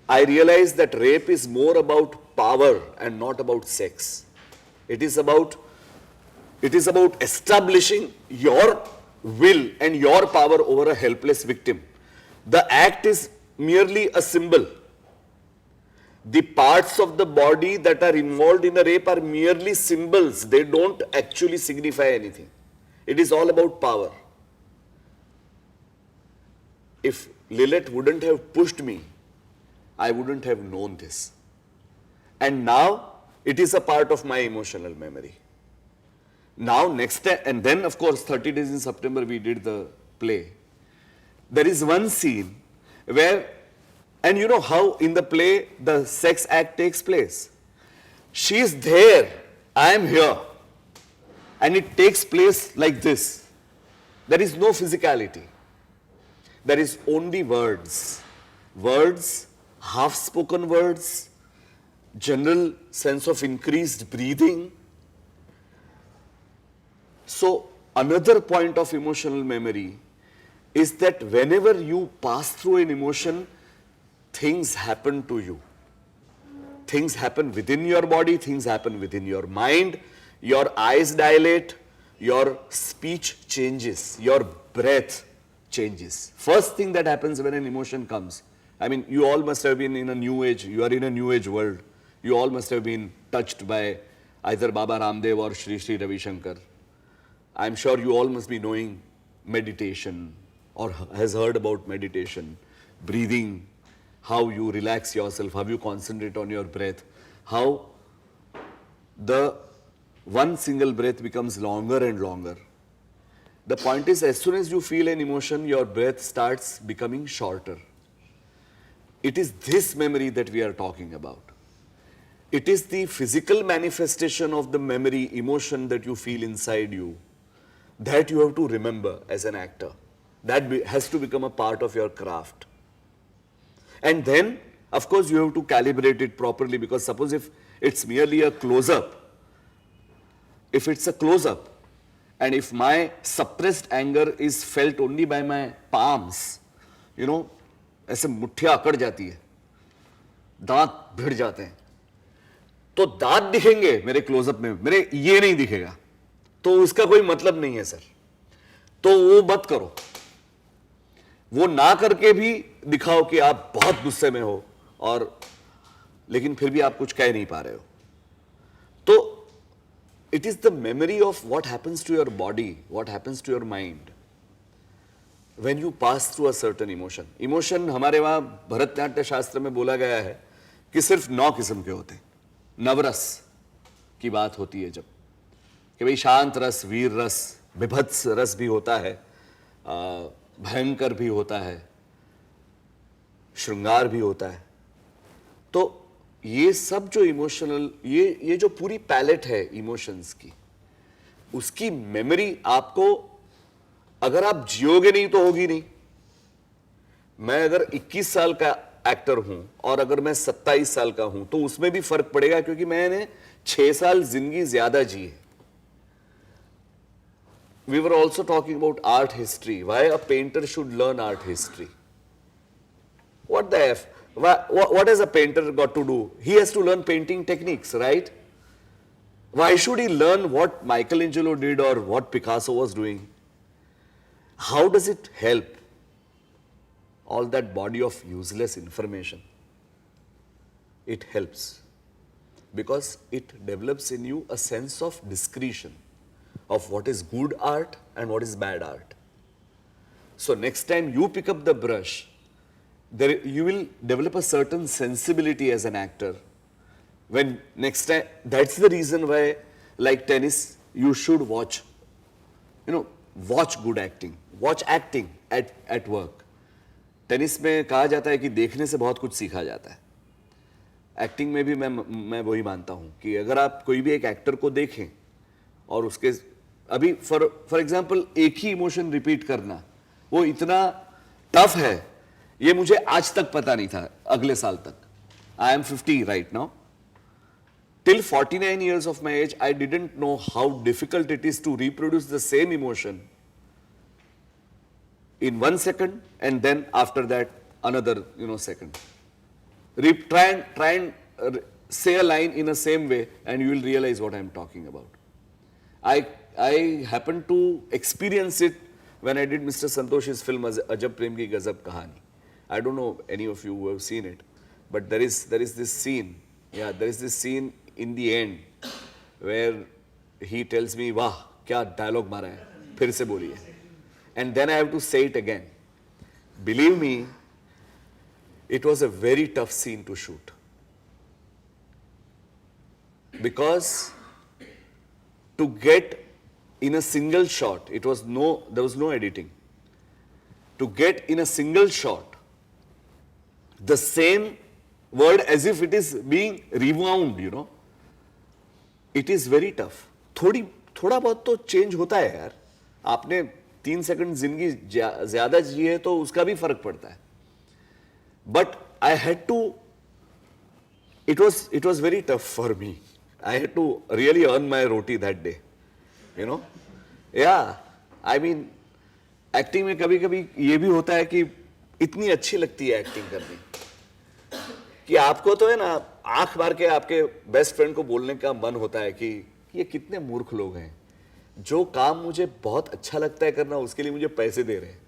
I realized that rape is more about power and not about sex. It is about establishing your will and your power over a helpless victim. The act is merely a symbol. The parts of the body that are involved in a rape are merely symbols. They don't actually signify anything. It is all about power. If Lilith wouldn't have pushed me, I wouldn't have known this. And now it is a part of my emotional memory. Now next time, and then of course 30 days in September we did the play. There is one scene where, and you know how in the play the sex act takes place. She is there, I am here. And it takes place like this. There is no physicality. There is only words. Words, half-spoken words, general sense of increased breathing. So another point of emotional memory is that whenever you pass through an emotion, things happen to you. Things happen within your body, things happen within your mind, your eyes dilate, your speech changes, your breath changes. First thing that happens when an emotion comes, I mean, you all must have been in a new age, you are in a new age world. You all must have been touched by either Baba Ramdev or Shri Shri Ravi Shankar. I'm sure you all must be knowing meditation or has heard about meditation, breathing, how you relax yourself, how you concentrate on your breath, how the one single breath becomes longer and longer. The point is, as soon as you feel an emotion, your breath starts becoming shorter. It is this memory that we are talking about. It is the physical manifestation of the memory, emotion that you feel inside you that you have to remember as an actor. That has to become a part of your craft. And then, of course, you have to calibrate it properly, because suppose if it's merely a close-up, if it's a close-up, and if my suppressed anger is felt only by my palms, you know, ऐसे मुट्ठियां अकड़ जाती है, दांत भिड़ जाते हैं, तो दांत दिखेंगे मेरे क्लोजअप में, मेरे ये नहीं दिखेगा, तो उसका कोई मतलब नहीं है सर. तो वो मत करो. वो ना करके भी दिखाओ कि आप बहुत गुस्से में हो, और लेकिन फिर भी आप कुछ कह नहीं पा रहे हो. तो it is the memory of what happens to your body, what happens to your mind when you pass through a certain emotion. Emotion हमारे वहां भरतनाट्य शास्त्र में बोला गया है कि सिर्फ 9 किस्म के होते हैं. नवरस की बात होती है जब, कि भाई शांत रस, वीर रस, विभत्स रस भी होता है, भयंकर भी होता है, श्रृंगार भी होता है. तो ये सब जो इमोशनल, ये जो पूरी पैलेट है इमोशंस की, उसकी मेमोरी आपको, अगर आप जियोगे नहीं तो होगी नहीं. मैं अगर 21 साल का एक्टर हूं और अगर मैं 27 साल का हूं तो उसमें भी फर्क पड़ेगा, क्योंकि मैंने 6 साल जिंदगी ज्यादा जी है. We were also talking about art history. Why a painter should learn art history? What the F? What has a painter got to do? He has to learn painting techniques, right? Why should he learn what Michelangelo did or what Picasso was doing? How does it help? All that body of useless information. It helps because it develops in you a sense of discretion of what is good art and what is bad art. So next time you pick up the brush, you will develop a certain sensibility as an actor. When next time, that's the reason why, like tennis, you should watch, watch good acting, watch acting at work. Tennis में कहा जाता है कि देखने से बहुत कुछ सीखा जाता है. एक्टिंग में भी मैं वही मानता हूं कि अगर आप कोई भी एक एक्टर को देखें और उसके, अभी फॉर एग्जांपल एक ही इमोशन रिपीट करना, वो इतना टफ है, ये मुझे आज तक पता नहीं था, अगले साल तक. I am 50 right now. Till 49 years of my age, I didn't know how difficult it is to reproduce the same emotion in 1 second, and then after that another second. try and say a line in the same way, and you will realize what I am talking about. I happened to experience it when I did Mr. Santoshi's film Ajab Prem Ki Gazab Kahani. I don't know any of you who have seen it, but there is this scene. Yeah, there is this scene in the end where he tells me, "Wah, kya dialogue mara hai? Phir se boliye." And then I have to say it again. Believe me, it was a very tough scene to shoot. Because to get in a single shot, there was no editing. To get in a single shot the same word as if it is being rewound, you know, it is very tough. थोड़ा बहुत तो change होता है यार. आपने 3 second जिंदगी ज्यादा जी है तो उसका भी फर्क पड़ता है. But I had to, it was very tough for me. I had to really earn my roti that day, you know. Yeah, I mean, acting में कभी कभी ये भी होता है कि इतनी अच्छी लगती है एक्टिंग करनी कि आपको तो है ना आंख मार के आपके बेस्ट फ्रेंड को बोलने का मन होता है कि ये कितने मूर्ख लोग हैं, जो काम मुझे बहुत अच्छा लगता है करना उसके लिए मुझे पैसे दे रहे हैं.